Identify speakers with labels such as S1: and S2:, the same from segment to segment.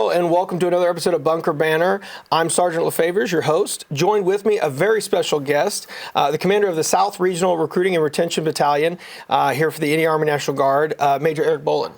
S1: Hello and welcome to another episode of Banter. I'm Sergeant LeFavors, your host. Joined with me, a very special guest, the commander of the South Regional Recruiting and Retention Battalion here for the Indiana Army National Guard, Major Eric Bolin.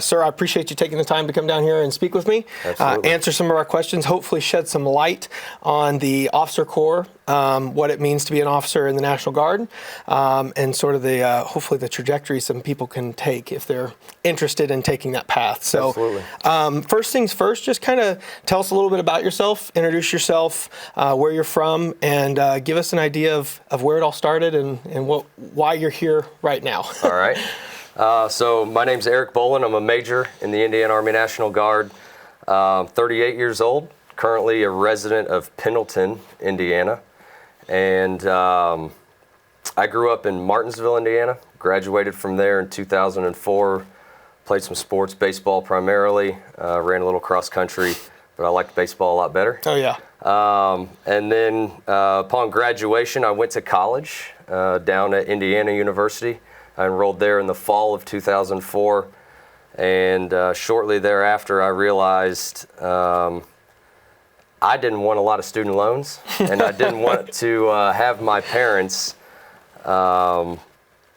S1: Sir, I appreciate you taking the time to come down here and speak with me, answer some of our questions, hopefully shed some light on the officer corps, what it means to be an officer in the National Guard, and sort of the hopefully the trajectory some people can take if they're interested in taking that path. So,
S2: absolutely.
S1: First things first, just kind of tell us a little bit about yourself, introduce yourself, where you're from, and give us an idea of where it all started and why you're here right now.
S2: All right. So my name's Eric Bolin. I'm a major in the Indiana Army National Guard. 38 years old, currently a resident of Pendleton, Indiana. And I grew up in Martinsville, Indiana, graduated from there in 2004, played some sports, baseball primarily, ran a little cross country, but I liked baseball a lot better.
S1: Oh, yeah.
S2: And then upon graduation, I went to college down at Indiana University. I enrolled there in the fall of 2004, and shortly thereafter, I realized I didn't want a lot of student loans, and I didn't want to have my parents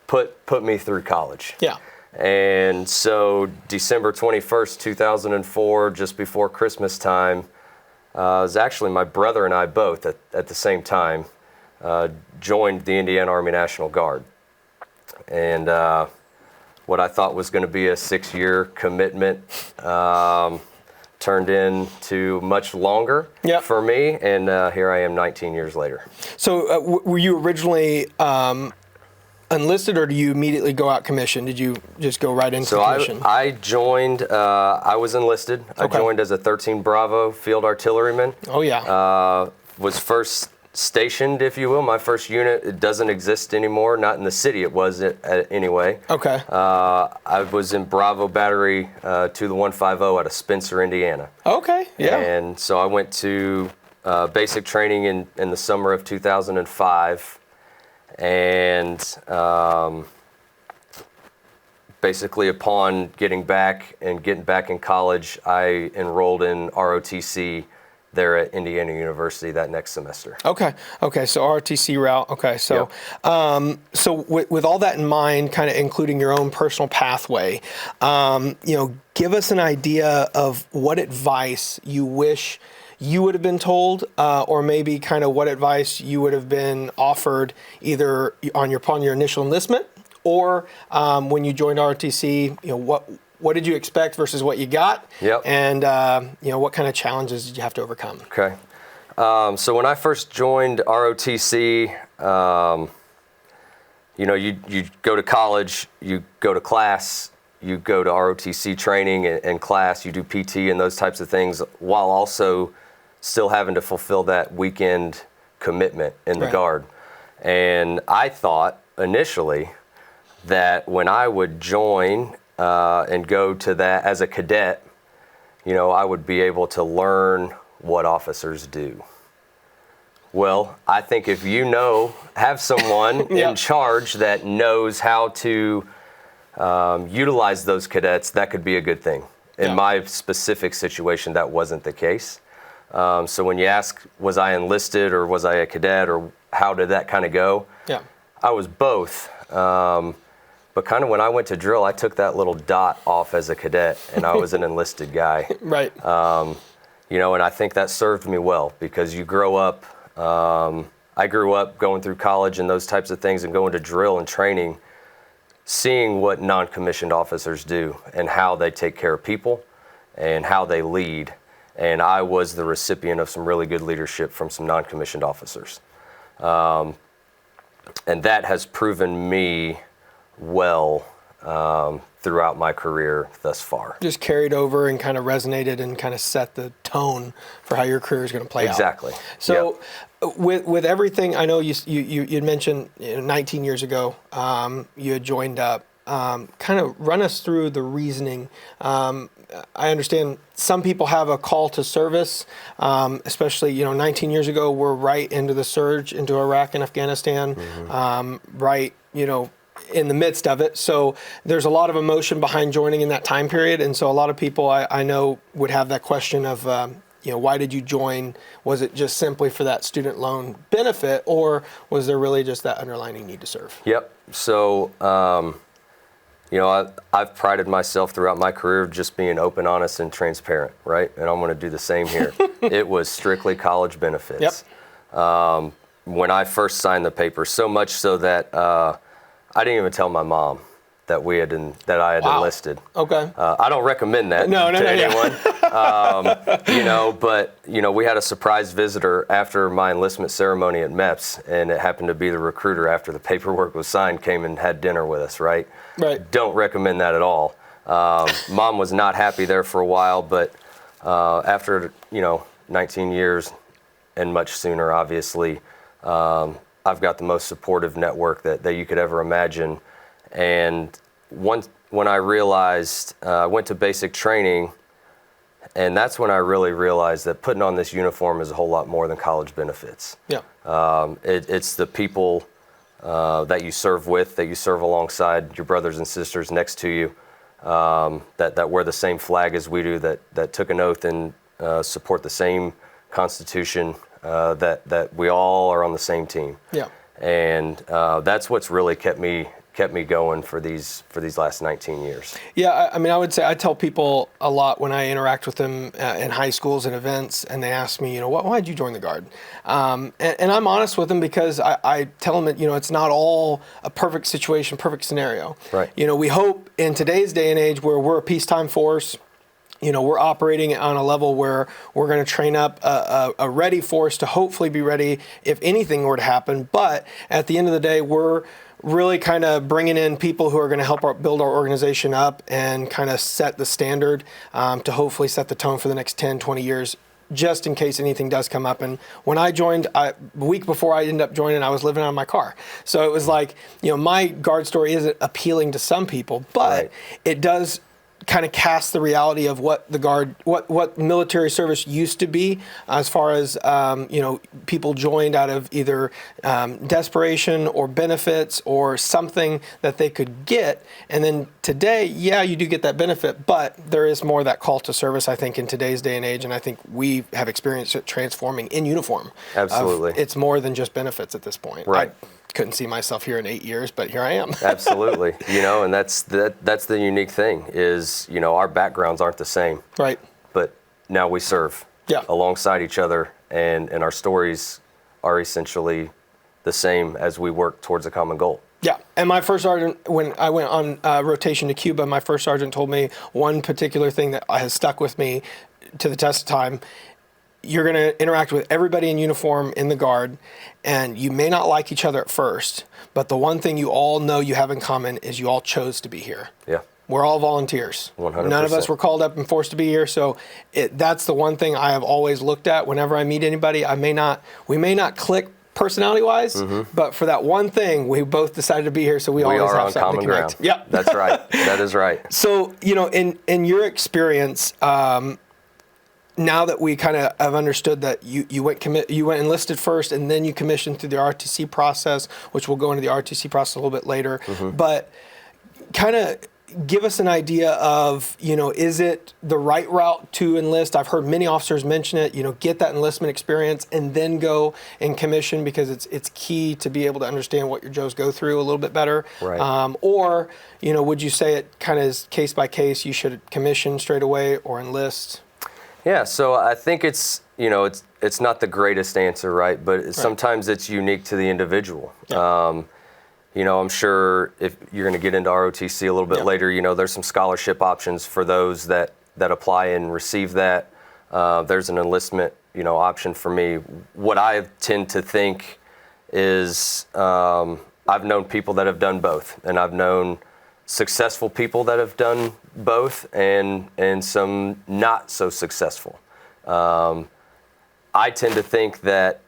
S2: put me through college.
S1: Yeah.
S2: And so December 21st, 2004, just before Christmas time, it was actually my brother and I both at the same time joined the Indiana Army National Guard. And what I thought was going to be a 6-year commitment turned into much longer for me, and here I am 19 years later.
S1: So were you originally enlisted, or do you immediately go out commissioned? Did you just go right into commission?
S2: So I joined, I was enlisted. I joined as a 13 Bravo field artilleryman.
S1: Oh, yeah.
S2: Was first stationed, if you will. My first unit, it doesn't exist anymore. Not in the city, it was anyway.
S1: Okay.
S2: I was in Bravo Battery to the 150 out of Spencer, Indiana.
S1: Okay, yeah.
S2: And so I went to basic training in the summer of 2005. And basically upon getting back in college, I enrolled in ROTC there at Indiana University that next semester.
S1: Okay. So ROTC route. Okay. So, so with all that in mind, kind of including your own personal pathway, give us an idea of what advice you wish you would have been told, or maybe kind of what advice you would have been offered either upon your initial enlistment or when you joined ROTC. What did you expect versus what you got?
S2: Yep.
S1: And what kind of challenges did you have to overcome?
S2: Okay. So when I first joined ROTC, you go to college, you go to class, you go to ROTC training and class, you do PT and those types of things, while also still having to fulfill that weekend commitment in the Guard. And I thought initially that when I would join and go to that as a cadet, I would be able to learn what officers do. Well, I think if have someone in charge that knows how to utilize those cadets, that could be a good thing. In my specific situation, that wasn't the case. So when you ask, was I enlisted or was I a cadet, or how did that kind of go?
S1: Yeah.
S2: I was both. But kind of when I went to drill, I took that little dot off as a cadet, and I was an enlisted guy.
S1: Right.
S2: And I think that served me well, because you grow up, I grew up going through college and those types of things and going to drill and training, seeing what non-commissioned officers do and how they take care of people and how they lead. And I was the recipient of some really good leadership from some non-commissioned officers. And that has proven me well throughout my career thus far.
S1: Just carried over and kind of resonated and kind of set the tone for how your career is going to play out.
S2: Exactly.
S1: So with everything, I know you mentioned 19 years ago you had joined up. Kind of run us through the reasoning. I understand some people have a call to service, especially 19 years ago we're right into the surge into Iraq and Afghanistan, right in the midst of it. So there's a lot of emotion behind joining in that time period. And so a lot of people I know would have that question of, why did you join? Was it just simply for that student loan benefit, or was there really just that underlying need to serve?
S2: Yep. So, I've prided myself throughout my career of just being open, honest, and transparent, right? And I'm going to do the same here. It was strictly college benefits.
S1: Yep.
S2: When I first signed the paper, so much so that I didn't even tell my mom that I had
S1: Wow.
S2: enlisted.
S1: Okay.
S2: I don't recommend that to anyone. But we had a surprise visitor after my enlistment ceremony at MEPS, and it happened to be the recruiter after the paperwork was signed came and had dinner with us, right?
S1: Right.
S2: Don't recommend that at all. Mom was not happy there for a while, but after 19 years and much sooner, obviously, I've got the most supportive network that you could ever imagine. And when I realized, I went to basic training, and that's when I really realized that putting on this uniform is a whole lot more than college benefits.
S1: Yeah.
S2: It's the people that you serve with, that you serve alongside your brothers and sisters next to you, that wear the same flag as we do, that took an oath and support the same Constitution, that we all are on the same team.
S1: Yeah.
S2: And that's what's really kept me going for these last 19 years.
S1: Yeah, I would say I tell people a lot when I interact with them in high schools and events, and they ask me, why did you join the Guard? And I'm honest with them because I tell them that, it's not all a perfect situation, perfect scenario.
S2: Right.
S1: We hope in today's day and age where we're a peacetime force, we're operating on a level where we're going to train up a ready force to hopefully be ready if anything were to happen. But at the end of the day, we're really kind of bringing in people who are going to help build our organization up and kind of set the standard to hopefully set the tone for the next 10, 20 years, just in case anything does come up. And when I joined, a week before I ended up joining, I was living out of my car. So it was like, my Guard story isn't appealing to some people, but it does kind of cast the reality of what the Guard, what military service used to be, as far as people joined out of either desperation or benefits or something that they could get. And then today, you do get that benefit, but there is more of that call to service, I think, in today's day and age. And I think we have experienced it transforming in uniform.
S2: Absolutely.
S1: It's more than just benefits at this point.
S2: Right.
S1: I couldn't see myself here in 8 years, but here I am.
S2: Absolutely. And that's the unique thing is, our backgrounds aren't the same.
S1: Right.
S2: But now we serve alongside each other, and our stories are essentially the same as we work towards a common goal.
S1: Yeah, and my first sergeant, when I went on rotation to Cuba, my first sergeant told me one particular thing that has stuck with me to the test of time. You're going to interact with everybody in uniform in the Guard, and you may not like each other at first, but the one thing you all know you have in common is you all chose to be here.
S2: Yeah.
S1: We're all volunteers.
S2: 100%.
S1: None of us were called up and forced to be here, so that's the one thing I have always looked at whenever I meet anybody. We may not click personality-wise, but for that one thing, we both decided to be here, so we always have something to connect.
S2: Yep. That's right. That is right.
S1: So, in your experience, now that we kind of have understood that you went enlisted first and then you commissioned through the RTC process, which we'll go into the RTC process a little bit later, but kind of give us an idea of, is it the right route to enlist? I've heard many officers mention it, get that enlistment experience and then go and commission, because it's key to be able to understand what your Joes go through a little bit better.
S2: Right.
S1: Or, would you say it kind of is case by case, you should commission straight away or enlist?
S2: Yeah, so I think it's not the greatest answer, right? But sometimes it's unique to the individual.
S1: Yeah.
S2: I'm sure if you're going to get into ROTC a little bit later, there's some scholarship options for those that apply and receive that. There's an enlistment, option for me. What I tend to think is I've known people that have done both, and I've known successful people that have done both, and some not so successful. I tend to think that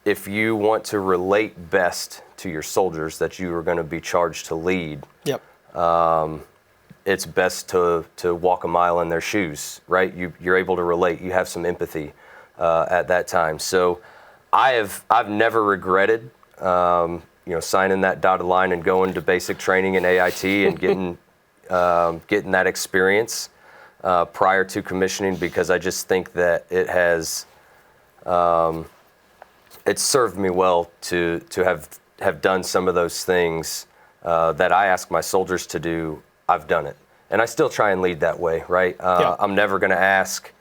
S2: if you want to relate best to your soldiers that you are going to be charged to lead, it's best to walk a mile in their shoes, right? You're able to relate. You have some empathy at that time. So I've never regretted signing that dotted line and going to basic training in AIT and getting that experience prior to commissioning, because I just think that it has it's served me well to have done some of those things that I ask my soldiers to do. I've done it, and I still try and lead that way, right? I'm never going to ask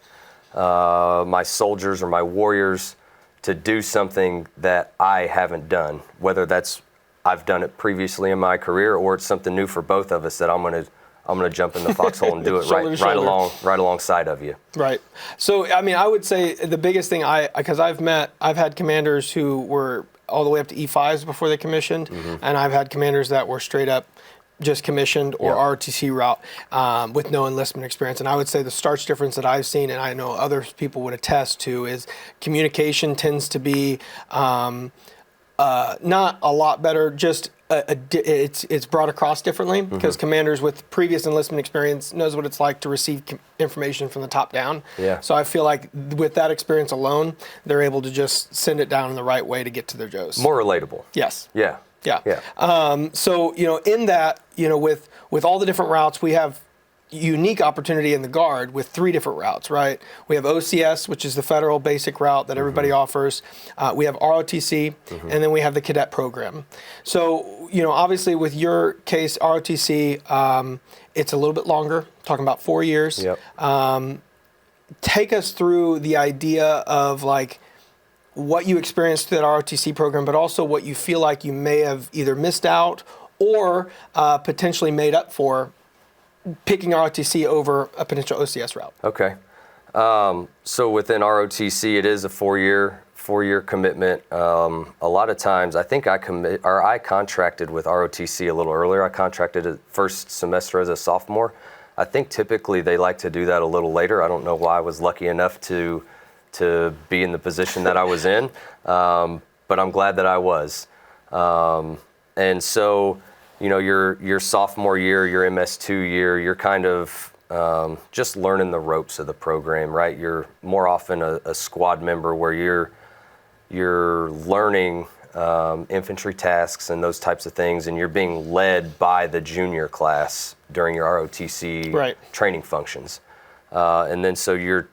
S2: my soldiers or my warriors to do something that I haven't done, whether that's I've done it previously in my career or it's something new for both of us that I'm gonna jump in the foxhole and do it right alongside of you.
S1: Right. So I mean, I would say the biggest thing because I've had commanders who were all the way up to E5s before they commissioned, and I've had commanders that were straight up just commissioned or ROTC route with no enlistment experience. And I would say the starch difference that I've seen, and I know other people would attest to, is communication tends to be not a lot better, just it's brought across differently, because commanders with previous enlistment experience knows what it's like to receive information from the top down.
S2: Yeah.
S1: So I feel like with that experience alone, they're able to just send it down in the right way to get to their Joes.
S2: More relatable.
S1: Yes.
S2: Yeah.
S1: Yeah. So, in that, with all the different routes, we have unique opportunity in the Guard with 3 different routes, right? We have OCS, which is the federal basic route that everybody offers. We have ROTC, and then we have the cadet program. So, obviously with your case, ROTC, it's a little bit longer, talking about 4 years.
S2: Yep.
S1: Take us through the idea of what you experienced through that ROTC program, but also what you feel like you may have either missed out or potentially made up for picking ROTC over a potential OCS route.
S2: Okay. So within ROTC, it is a 4-year commitment. A lot of times, I think I contracted with ROTC a little earlier. I contracted the first semester as a sophomore. I think typically they like to do that a little later. I don't know why I was lucky enough to be in the position that I was in, but I'm glad that I was. And so, your sophomore year, your MS2 year, you're kind of just learning the ropes of the program, right? You're more often a squad member where you're learning infantry tasks and those types of things, and you're being led by the junior class during your ROTC training functions. And then so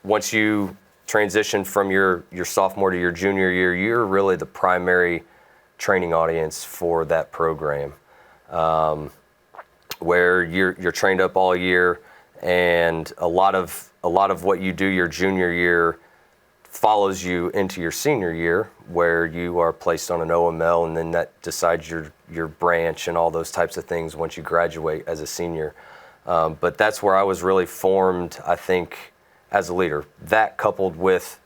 S2: once you transition from your sophomore to your junior year, you're really the primary training audience for that program, where you're trained up all year, and a lot of what you do your junior year follows you into your senior year, where you are placed on an OML, and then that decides your branch and all those types of things once you graduate as a senior. But that's where I was really formed, I think, as a leader. That coupled with,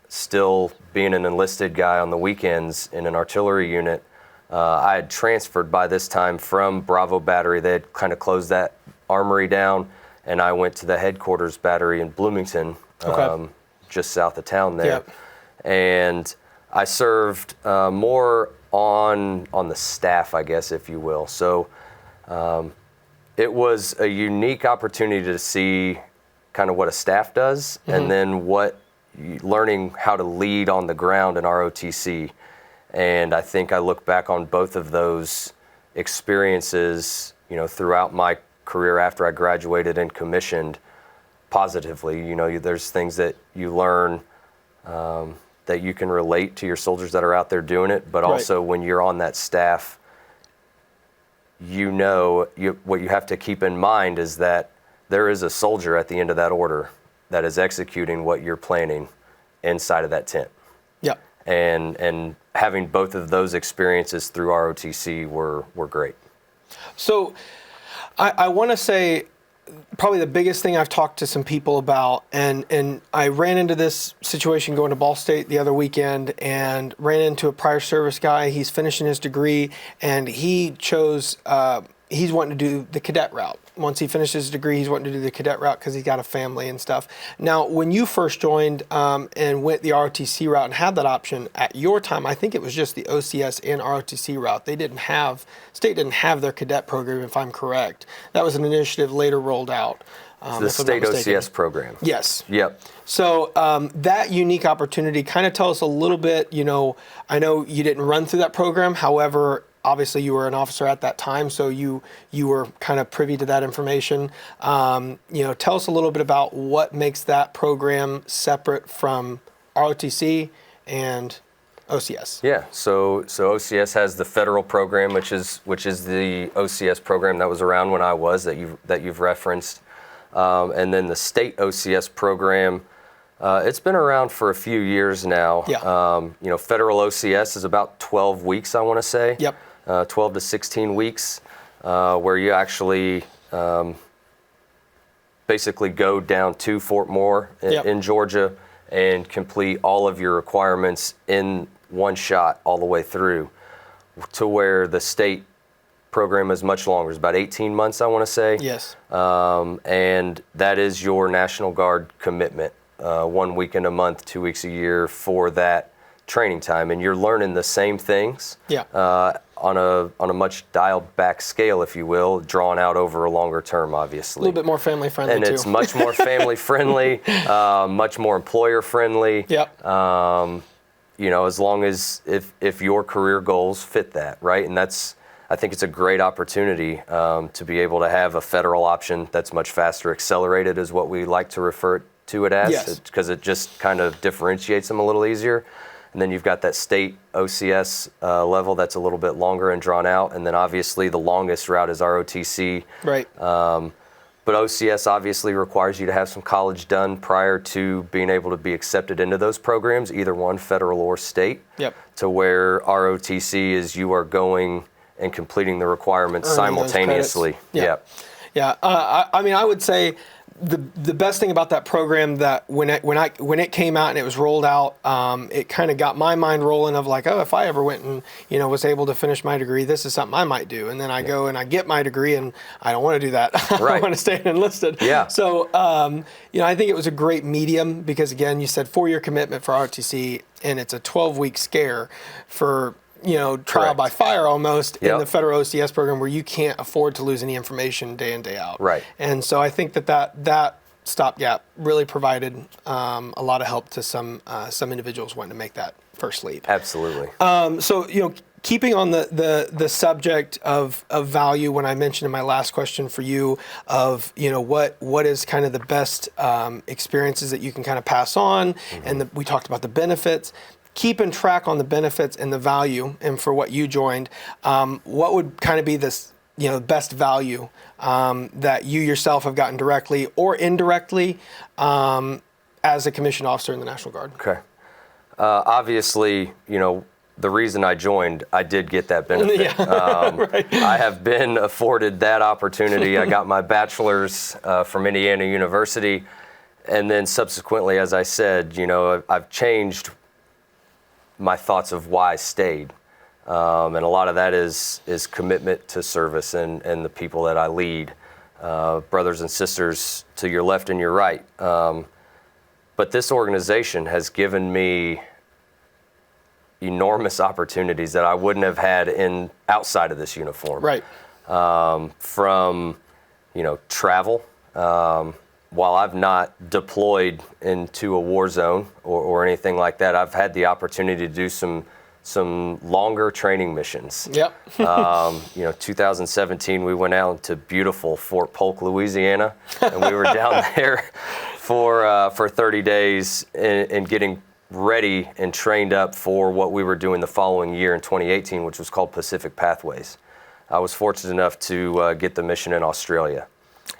S2: still being an enlisted guy on the weekends in an artillery unit. I had transferred by this time from Bravo Battery. They had kind of closed that armory down, and I went to the headquarters battery in Bloomington, just south of town there.
S1: Yep.
S2: And I served more on the staff, I guess, if you will. So it was a unique opportunity to see kind of what a staff does, and then learning how to lead on the ground in ROTC. And I think I look back on both of those experiences, throughout my career after I graduated and commissioned positively. There's things that you learn that you can relate to your soldiers that are out there doing it, but also when you're on that staff, what you have to keep in mind is that there is a soldier at the end of that order that is executing what you're planning inside of that tent.
S1: Yeah.
S2: And having both of those experiences through ROTC were great.
S1: So I want to say probably the biggest thing I've talked to some people about, and I ran into this situation going to Ball State the other weekend, and ran into a prior service guy. He's finishing his degree, and he chose, he's wanting to do the cadet route. Once he finishes his degree, he's wanting to do the cadet route because he's got a family and stuff. Now, when you first joined and went the ROTC route and had that option at your time, I think it was just the OCS and ROTC route. State didn't have their cadet program, if I'm correct. That was an initiative later rolled out.
S2: The state OCS program.
S1: Yes.
S2: Yep.
S1: So that unique opportunity, kind of tell us a little bit, I know you didn't run through that program. However, obviously you were an officer at that time, so you were kind of privy to that information. Tell us a little bit about what makes that program separate from ROTC and OCS.
S2: Yeah, so OCS has the federal program, which is the OCS program that was around when I was that you've referenced, and then the state OCS program. It's been around for a few years now.
S1: Yeah.
S2: Federal OCS is about 12 weeks, I want to say.
S1: Yep.
S2: 12 to 16 weeks, where you actually basically go down to Fort Moore in Georgia and complete all of your requirements in one shot all the way through, to where the state program is much longer. It's about 18 months, I want to say.
S1: Yes.
S2: And that is your National Guard commitment, 1 weekend a month, 2 weeks a year for that training time. And you're learning the same things on a much dialed back scale, if you will, drawn out over a longer term, obviously.
S1: A little bit more family friendly,
S2: and
S1: too.
S2: It's much more family friendly, much more employer friendly.
S1: Yep.
S2: As long as if your career goals fit that, right? And I think it's a great opportunity to be able to have a federal option that's much faster. Accelerated is what we like to refer to it as, because it just kind of differentiates them a little easier. And then you've got that state OCS level that's a little bit longer and drawn out. And then obviously the longest route is ROTC.
S1: Right.
S2: But OCS obviously requires you to have some college done prior to being able to be accepted into those programs, either one, federal or state.
S1: Yep.
S2: To where ROTC is you are going and completing the requirements simultaneously.
S1: Yeah. I would say the best thing about that program, that when it came out and it was rolled out, it kind of got my mind rolling of like, oh, if I ever went and was able to finish my degree, this is something I might do. And then I go and I get my degree, and I don't want to do that.
S2: Right.
S1: I want to stay enlisted.
S2: Yeah.
S1: So I think it was a great medium, because again, you said 4-year commitment for ROTC, and it's a 12-week scare for trial by fire almost in the federal OCS program, where you can't afford to lose any information day in, day out.
S2: Right.
S1: And so I think that stopgap really provided a lot of help to some individuals wanting to make that first leap.
S2: Absolutely.
S1: So keeping on the subject of value, when I mentioned in my last question for you of what is kind of the best experiences that you can kind of pass on, and we talked about the benefits. Keeping track on the benefits and the value, and for what you joined, what would kind of be this, best value that you yourself have gotten directly or indirectly as a commissioned officer in the National Guard?
S2: Okay. Obviously, the reason I joined, I did get that benefit. Right. I have been afforded that opportunity. I got my bachelor's from Indiana University, and then subsequently, as I said, I've changed my thoughts of why I stayed. And a lot of that is commitment to service and the people that I lead, brothers and sisters to your left and your right. But this organization has given me enormous opportunities that I wouldn't have had outside of this uniform.
S1: Right.
S2: From, travel. While I've not deployed into a war zone or anything like that, I've had the opportunity to do some longer training missions.
S1: Yep.
S2: 2017, we went out to beautiful Fort Polk, Louisiana, and we were down there for 30 days and getting ready and trained up for what we were doing the following year in 2018, which was called Pacific Pathways. I was fortunate enough to get the mission in Australia.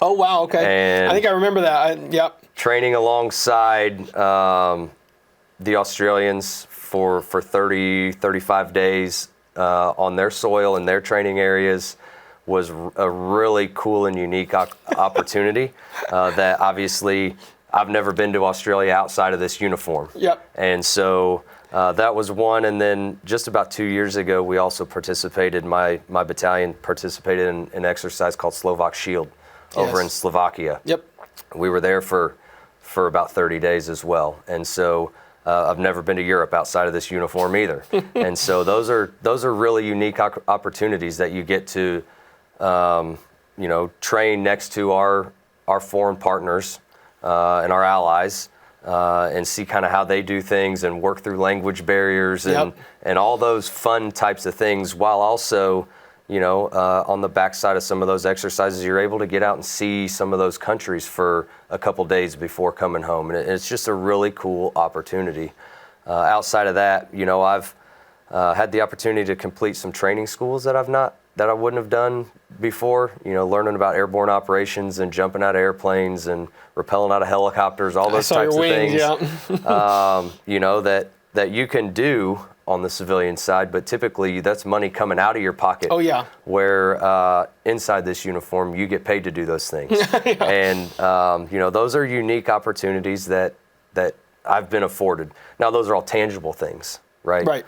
S1: Oh, wow, okay.
S2: And
S1: I think I remember that. Yep.
S2: Training alongside the Australians for 30, 35 days on their soil and their training areas was a really cool and unique opportunity that obviously I've never been to Australia outside of this uniform.
S1: Yep.
S2: And so that was one. And then just about 2 years ago, we also participated, my battalion participated in an exercise called Slovak Shield over in Slovakia.
S1: Yep.
S2: We were there for about 30 days as well. And so I've never been to Europe outside of this uniform either. And so those are really unique opportunities that you get to, train next to our our foreign partners and our allies and see kind of how they do things and work through language barriers and all those fun types of things, while also, on the backside of some of those exercises, you're able to get out and see some of those countries for a couple days before coming home. And it's just a really cool opportunity. Outside of that, I've had the opportunity to complete some training schools that I wouldn't have done before, learning about airborne operations and jumping out of airplanes and rappelling out of helicopters, all those types of things, that you can do on the civilian side, but typically that's money coming out of your pocket.
S1: Oh, yeah.
S2: Where inside this uniform, you get paid to do those things. And, those are unique opportunities that I've been afforded. Now, those are all tangible things, right?
S1: Right.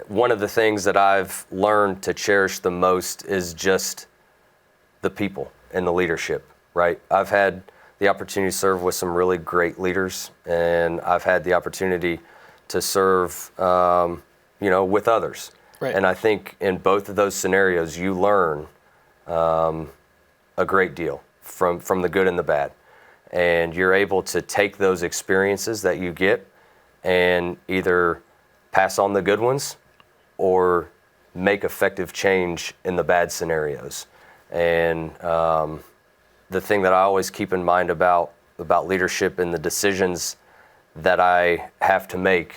S2: One of the things that I've learned to cherish the most is just the people and the leadership, right? I've had the opportunity to serve with some really great leaders, and I've had the opportunity to serve, with others.
S1: Right.
S2: And I think in both of those scenarios, you learn a great deal from the good and the bad. And you're able to take those experiences that you get and either pass on the good ones or make effective change in the bad scenarios. And the thing that I always keep in mind about leadership and the decisions that I have to make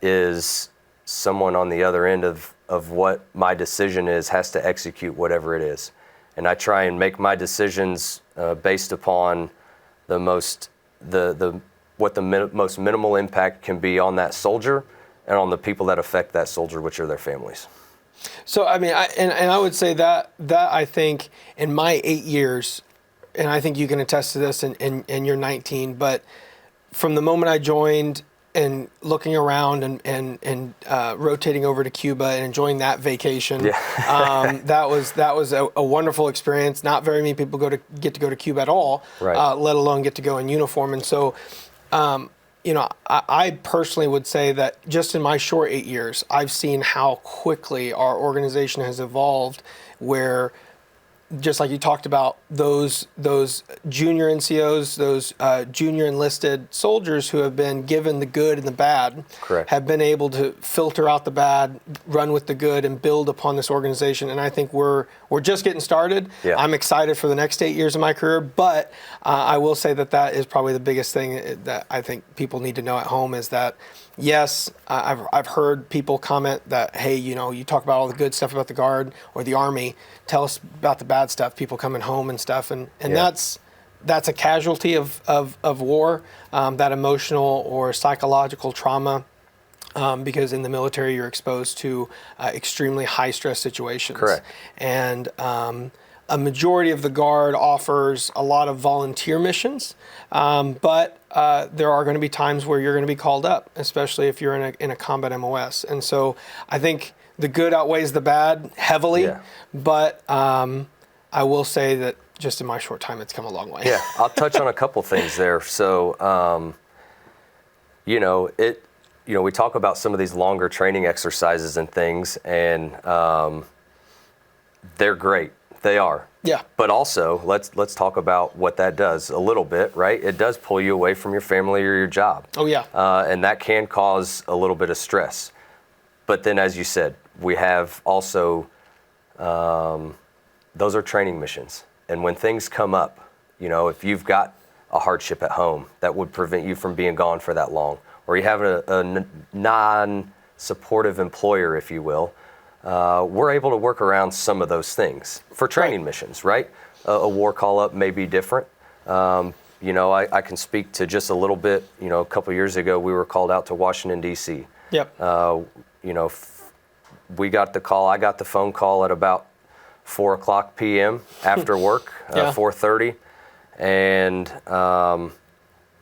S2: is someone on the other end of what my decision is has to execute whatever it is. And I try and make my decisions based upon what the most minimal impact can be on that soldier and on the people that affect that soldier, which are their families.
S1: So, I mean, I would say that I think in my 8 years, and I think you can attest to this in your 19, but from the moment I joined and looking around and rotating over to Cuba and enjoying that vacation, that was a wonderful experience. Not very many people get to go to Cuba at all,
S2: right.
S1: Let alone get to go in uniform. And so, I personally would say that just in my short 8 years, I've seen how quickly our organization has evolved, where just like you talked about, those junior NCOs, those junior enlisted soldiers who have been given the good and the bad,
S2: correct,
S1: have been able to filter out the bad, run with the good, and build upon this organization. And I think we're just getting started.
S2: Yeah.
S1: I'm excited for the next 8 years of my career, but I will say that is probably the biggest thing that I think people need to know at home is that, yes, I've heard people comment that, hey, you talk about all the good stuff about the Guard or the Army. Tell us about the bad stuff, people coming home and stuff. And that's a casualty of war, that emotional or psychological trauma, because in the military you're exposed to extremely high stress situations.
S2: Correct.
S1: And a majority of the Guard offers a lot of volunteer missions, but there are going to be times where you're going to be called up, especially if you're in a combat MOS. And so I think the good outweighs the bad heavily, but I will say that just in my short time, it's come a long way.
S2: Yeah, I'll touch on a couple things there. So, we talk about some of these longer training exercises and things, and they're great. They are.
S1: Yeah.
S2: But also, let's talk about what that does a little bit, right? It does pull you away from your family or your job.
S1: Oh, yeah.
S2: And that can cause a little bit of stress. But then, as you said, we have also, those are training missions. And when things come up, if you've got a hardship at home that would prevent you from being gone for that long, or you have a non-supportive employer, if you will, we're able to work around some of those things for training missions, right? A war call-up may be different. I can speak to just a little bit. A couple years ago, we were called out to Washington, D.C.
S1: Yep.
S2: We got the call. I got the phone call at about 4:00 p.m. after work, 4:30, and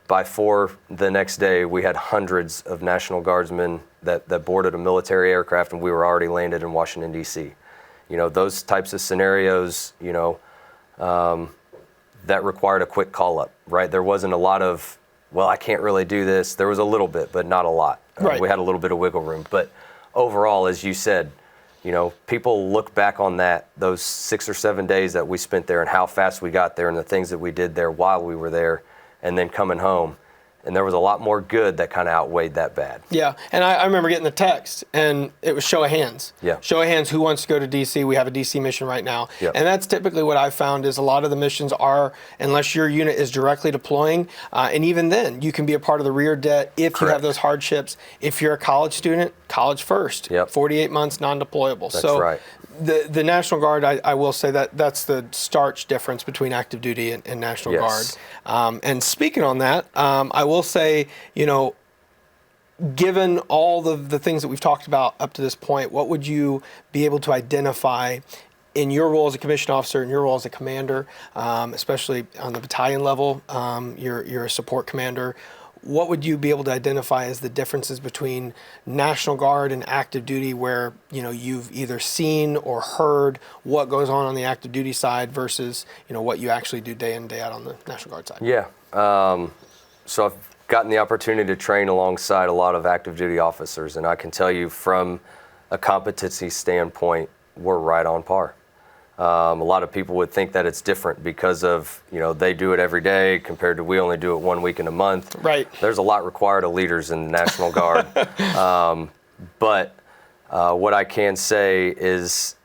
S2: by 4 the next day, we had hundreds of National Guardsmen that boarded a military aircraft, and we were already landed in Washington, D.C. Those types of scenarios, that required a quick call-up, right? There wasn't a lot of, well, I can't really do this. There was a little bit, but not a lot.
S1: Right.
S2: We had a little bit of wiggle room. But overall, as you said, people look back on those 6 or 7 days that we spent there and how fast we got there and the things that we did there while we were there and then coming home. And there was a lot more good that kind of outweighed that bad.
S1: Yeah, and I remember getting the text, and it was show of hands.
S2: Yeah.
S1: Show of hands, who wants to go to D.C.? We have a D.C. mission right now.
S2: Yep.
S1: And that's typically what I've found is a lot of the missions are, unless your unit is directly deploying, and even then, you can be a part of the rear debt if you have those hardships. If you're a college student, college first.
S2: Yep.
S1: 48 months non-deployable.
S2: That's right.
S1: The National Guard, I will say that's the starch difference between active duty and National
S2: Yes.
S1: Guard. And speaking on that, I will say, given all the things that we've talked about up to this point, what would you be able to identify in your role as a commissioned officer, in your role as a commander, especially on the battalion level, you're a support commander. What would you be able to identify as the differences between National Guard and active duty where, you've either seen or heard what goes on the active duty side versus, what you actually do day in, day out on the National Guard side?
S2: Yeah. So I've gotten the opportunity to train alongside a lot of active duty officers, and I can tell you from a competency standpoint, we're right on par. A lot of people would think that it's different because of, they do it every day compared to we only do it 1 week in a month.
S1: Right.
S2: There's a lot required of leaders in the National Guard. But what I can say is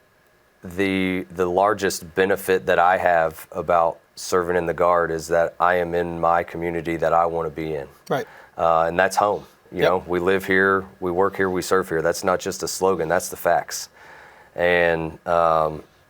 S2: the largest benefit that I have about serving in the Guard is that I am in my community that I want to be in.
S1: Right.
S2: And that's home. We live here, we work here, we serve here. That's not just a slogan, that's the facts. And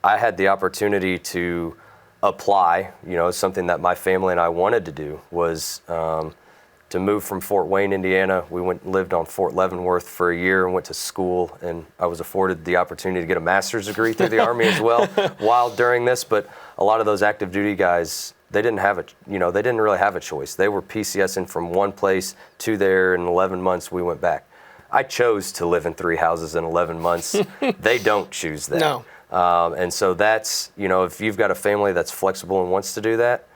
S2: I had the opportunity to apply, something that my family and I wanted to do was to move from Fort Wayne, Indiana. We went and lived on Fort Leavenworth for a year and went to school, and I was afforded the opportunity to get a master's degree through the Army as well while during this. But a lot of those active duty guys, they didn't really have a choice. They were PCSing from one place to there. In 11 months, we went back. I chose to live in 3 houses in 11 months. They don't choose that.
S1: No.
S2: And so that's, if you've got a family that's flexible and wants to do that,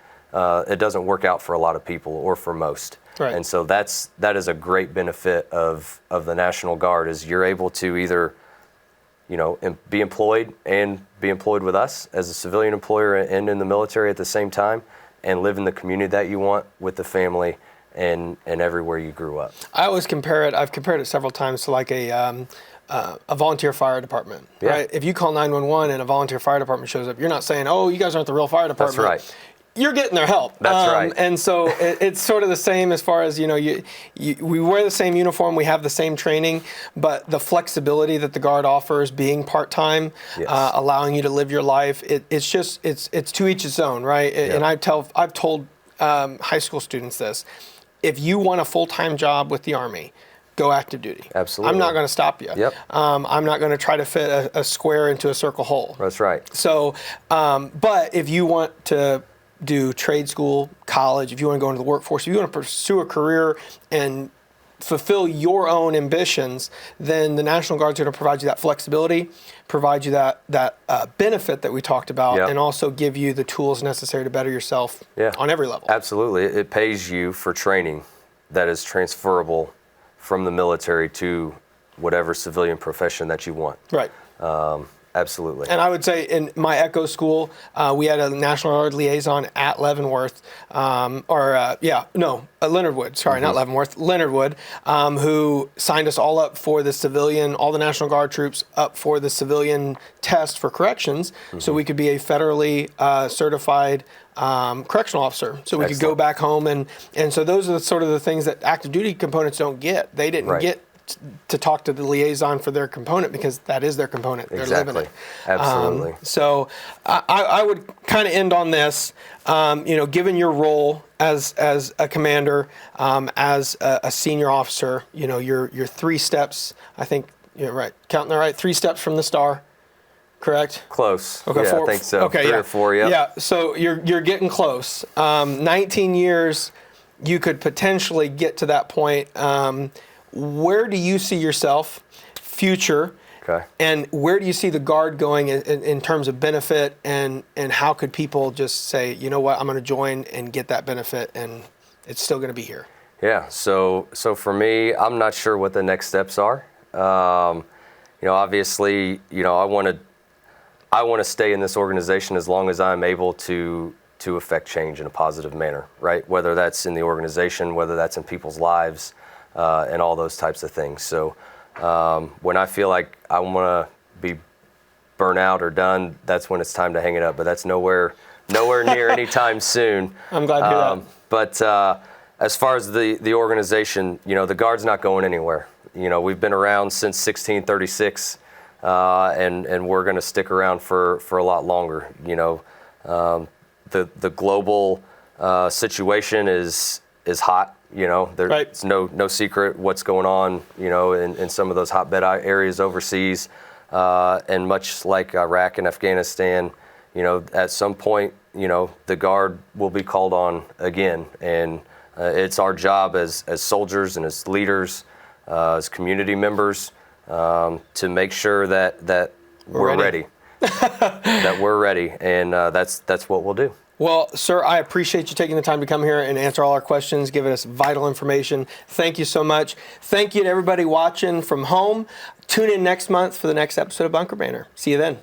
S2: it doesn't work out for a lot of people or for most.
S1: Right.
S2: And so that is a great benefit of the National Guard is you're able to either, be employed with us as a civilian employer and in the military at the same time and live in the community that you want with the family and everywhere you grew up.
S1: I always compare it. I've compared it several times to like a volunteer fire department.
S2: Yeah.
S1: Right? If you call 911 and a volunteer fire department shows up, you're not saying, "Oh, you guys aren't the real fire department."
S2: That's right.
S1: You're getting their help.
S2: That's right.
S1: And so it's sort of the same as far as, we wear the same uniform, we have the same training, but the flexibility that the Guard offers, being part-time,
S2: Yes.
S1: allowing you to live your life, it's to each its own, right?
S2: Yeah.
S1: And I've told high school students this. If you want a full-time job with the Army, go active duty.
S2: Absolutely.
S1: I'm not going to stop you.
S2: Yep.
S1: I'm not going to try to fit a square into a circle hole.
S2: That's right.
S1: So, but if you want to do trade school, college, if you want to go into the workforce, if you want to pursue a career and fulfill your own ambitions, then the National Guard's going to provide you that flexibility, provide you that benefit that we talked about,
S2: Yep.
S1: and also give you the tools necessary to better yourself
S2: Yeah.
S1: on every level.
S2: Absolutely. It pays you for training that is transferable from the military to whatever civilian profession that you want.
S1: Right.
S2: Absolutely.
S1: And I would say in my ECHO school, we had a National Guard liaison at Leavenworth, Leonard Wood, sorry, not Leavenworth, Leonard Wood, who signed us all up for the civilian, all the National Guard troops up for the civilian test for corrections, so we could be a federally certified correctional officer. So we could go
S2: Excellent.
S1: back home, and so those are the sort of the things that active duty components don't get. They didn't
S2: Right.
S1: get to talk to the liaison for their component because that is their component. They're living it.
S2: Absolutely.
S1: So I would kind of end on this. Given your role as a commander, as a senior officer, your 3 steps. I think you're right. Counting that right. 3 steps from the star. Correct.
S2: Close.
S1: Okay,
S2: Yeah, I think so.
S1: Okay,
S2: 3 or 4. Yeah.
S1: Yeah. So you're getting close. 19 years, you could potentially get to that point. Where do you see yourself, future,
S2: Okay.
S1: and where do you see the Guard going in terms of benefit, and how could people just say, you know what, I'm going to join and get that benefit, and it's still going to be here?
S2: Yeah. So for me, I'm not sure what the next steps are. obviously, I want to stay in this organization as long as I'm able to affect change in a positive manner, right? Whether that's in the organization, whether that's in people's lives, and all those types of things. So when I feel like I want to be burnt out or done, that's when it's time to hang it up. But that's nowhere near anytime soon.
S1: I'm glad to hear that.
S2: But as far as the organization, the Guard's not going anywhere. We've been around since 1636, and we're going to stick around for a lot longer. The global situation is hot. There's no secret what's going on. In some of those hotbed areas overseas, and much like Iraq and Afghanistan, at some point, the Guard will be called on again, and it's our job as soldiers and as leaders, as community members, to make sure that we're ready. That we're ready, and that's what we'll do.
S1: Well, sir, I appreciate you taking the time to come here and answer all our questions, giving us vital information. Thank you so much. Thank you to everybody watching from home. Tune in next month for the next episode of Bunker Banter. See you then.